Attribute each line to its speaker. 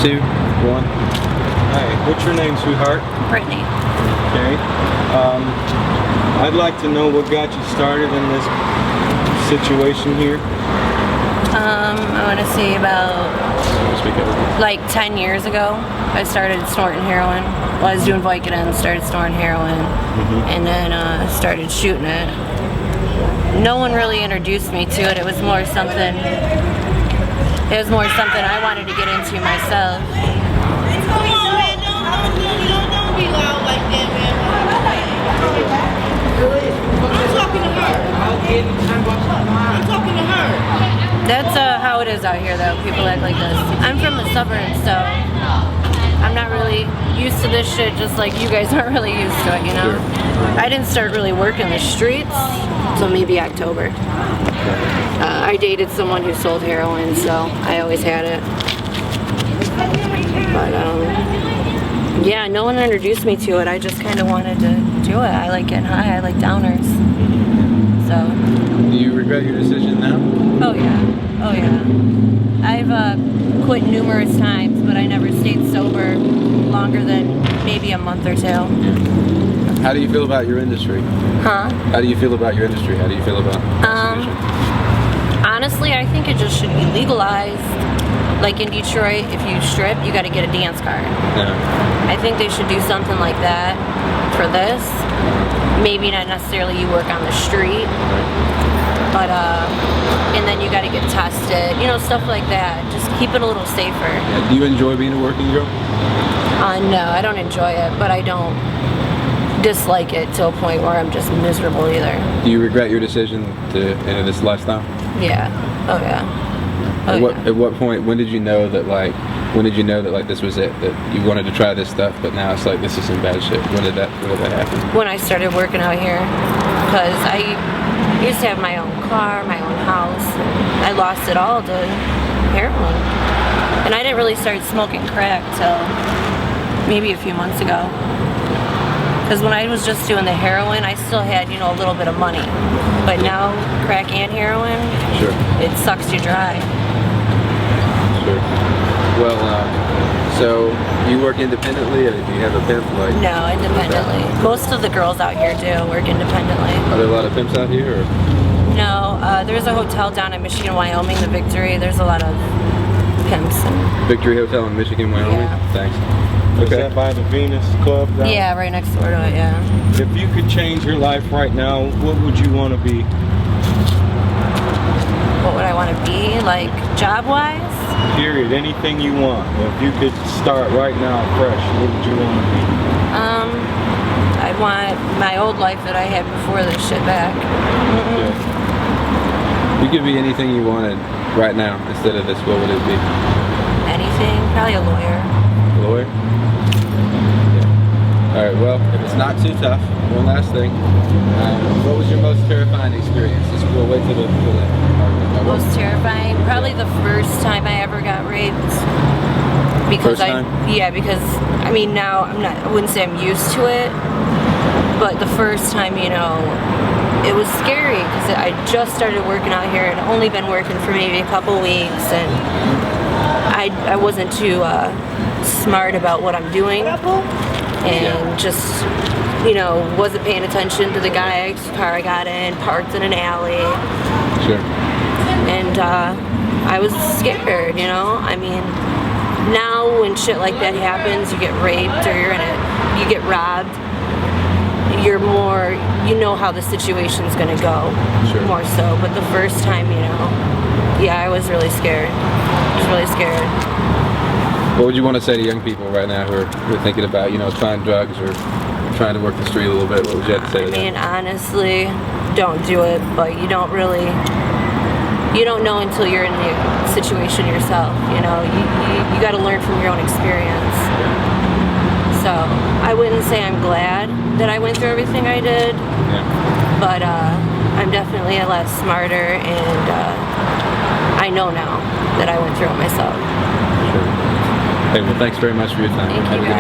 Speaker 1: 2, 1. Hi, what's your name, sweetheart?
Speaker 2: Brittany.
Speaker 1: Okay. I'd like to know what got you started in this situation here.
Speaker 2: I want to say about like 10 years ago, I started snorting heroin. Well, I was doing Vicodin, started snorting heroin, and then started shooting it. No one really introduced me to it. It was more something. It was more something I wanted to get into myself.
Speaker 3: Come on, man, don't be loud like that, man. I'm talking to her. I'm talking to her.
Speaker 2: That's how it is out here, though. People act like this. I'm from the suburbs, so I'm not really used to this shit, just like you guys aren't really used to it, you know? I didn't start really working the streets until maybe October. I dated someone who sold heroin, so I always had it. But, yeah, no one introduced me to it. I just kind of wanted to do it. I like getting high. I like downers. So.
Speaker 1: Do you regret your decision now?
Speaker 2: Oh, yeah. Oh, yeah. I've quit numerous times, but I never stayed sober longer than maybe a month or 2.
Speaker 1: How do you feel about your industry?
Speaker 2: Huh?
Speaker 1: How do you feel about your industry? How do you feel about prostitution?
Speaker 2: Honestly, I think it just should be legalized. Like in Detroit, if you strip, you got to get a dance card.
Speaker 1: Yeah.
Speaker 2: I think they should do something like that for this. Maybe not necessarily you work on the street, but and then you got to get tested. You know, stuff like that. Just keep it a little safer.
Speaker 1: Yeah. Do you enjoy being a working girl?
Speaker 2: No, I don't enjoy it, but I don't dislike it to a point where I'm just miserable either.
Speaker 1: Do you regret your decision to enter this lifestyle?
Speaker 2: Yeah. Oh yeah.
Speaker 1: At what point? When did you know that this was it? That you wanted to try this stuff, but now it's like this is some bad shit. When did that happen?
Speaker 2: When I started working out here, because I used to have my own car, my own house. And I lost it all to heroin, and I didn't really start smoking crack till maybe a few months ago. Because when I was just doing the heroin, I still had, a little bit of money. But now, crack and heroin,
Speaker 1: Sure.
Speaker 2: It sucks you dry.
Speaker 1: Sure. Well, so you work independently, or do you have a pimp?
Speaker 2: No, independently. Most of the girls out here do work independently.
Speaker 1: Are there a lot of pimps out here? Or?
Speaker 2: No, there's a hotel down in Michigan, Wyoming, the Victory. There's a lot of pimps.
Speaker 1: Victory Hotel in Michigan, Wyoming?
Speaker 2: Yeah.
Speaker 1: Thanks.
Speaker 4: Is
Speaker 1: Okay.
Speaker 4: that by the Venus Club? Down?
Speaker 2: Yeah, right next door to it, yeah.
Speaker 4: If you could change your life right now, what would you want to be?
Speaker 2: What would I want to be, like, job-wise?
Speaker 4: Period. Anything you want. If you could start right now fresh, what would you want to be?
Speaker 2: I want my old life that I had before this shit back.
Speaker 1: You could be anything you wanted right now instead of this. What would it be?
Speaker 2: Anything? Probably a lawyer.
Speaker 1: Lawyer? Yeah. Alright, well, if it's not too tough, one last thing. What was your most terrifying experience? We'll wait till the
Speaker 2: Most terrifying? Probably the first time I ever got raped. Because
Speaker 1: First time?
Speaker 2: because I mean now I wouldn't say I'm used to it, but the first time, it was scary because I just started working out here and only been working for maybe a couple weeks, and I wasn't too smart about what I'm doing, and just wasn't paying attention to the guy's car I got in, parked in an alley.
Speaker 1: Sure.
Speaker 2: And I was scared, I mean, now when shit like that happens, you get raped or you get robbed, you're more, how the situation's gonna go.
Speaker 1: Sure.
Speaker 2: More so. But the first time, I was really scared. I was really scared.
Speaker 1: What would you want to say to young people right now who are thinking about, trying drugs or trying to work the street a little bit? What would you have to say to them?
Speaker 2: I mean, honestly, don't do it, but you don't know until you're in the situation yourself, you got to learn from your own experience. So I wouldn't say I'm glad that I went through everything I did, but I'm definitely a lot smarter, and I know now that I went through it myself.
Speaker 1: Sure. Hey, well, thanks very much for your time.
Speaker 2: Thank
Speaker 1: Have a
Speaker 2: you
Speaker 1: good
Speaker 2: guys.